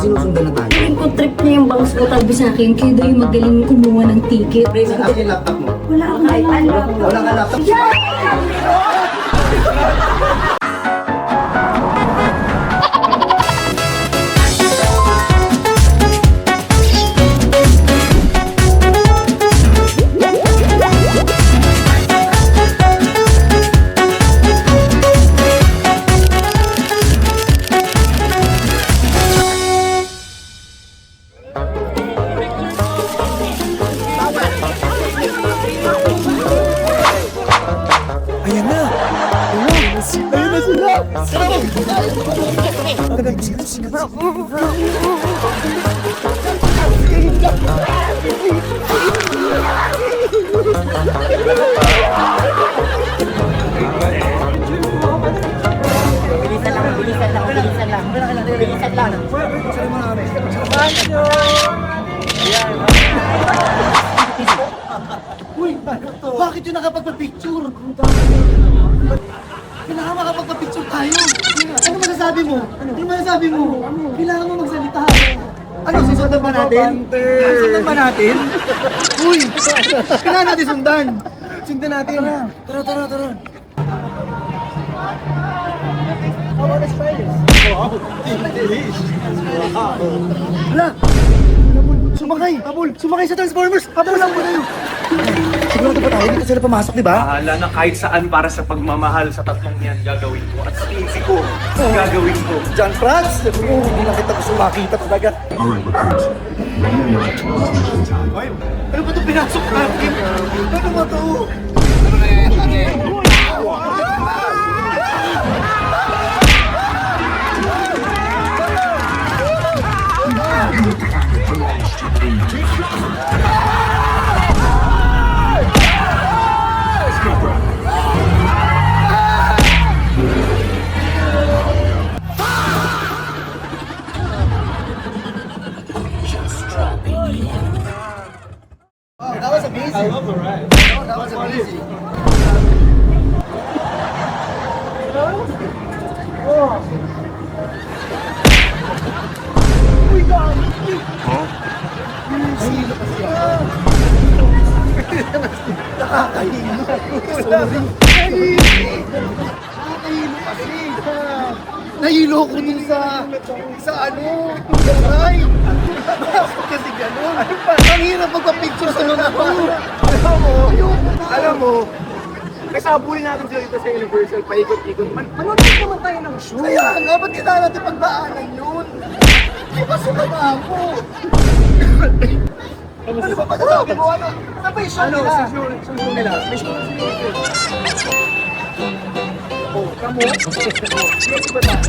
sinusundan na tayo. Feeling ko trip niya yung bangs ko tabi sa akin. Kayo daw yung magaling kumuha ng ticket. Akin yung laptop mo. Wala akong laptop. Wala ka laptop. Ayan na! Ayun na sila! Uy, bakit yun nakapagpa-picture? Kailangan makapagpa-picture tayo. Ano masasabi mo? Ano masasabi mo? Kailangan mo magsalita. Ano, susundan ba natin? Susundan ba natin? Uy! Kailangan natin sundan. Sundan natin. Tara. Hala! Sumakay sa Transformers! Habulan mo na yun! Sigurado ba tayo? Dito sila pumasok, di ba? Bahala na kahit saan para sa pagmamahal sa tatlong yan gagawin ko. At sa easy ko, gagawin ko. John Franz! Hindi na kita gusto makita talaga. Ay, ano ba ito pinasok natin? Ano ba ito? That was amazing. I love the ride. That was amazing. Nahilo ko dun sa ano, sa ride. Bakit kasi ganun? Ang hirap magpa-picture sa mga to. Alam mo, kasi habulin natin sila dito sa Universal, paikot-ikot. Manonood naman tayo ng show. Kaya nga, ba't kailangan natin pagbaanan yun? Di ba sumama ako? Ano ba pagkasabi mo? Ano ba yung show nila? Show nila. May show nila. Oh, kamo? Yes ba na?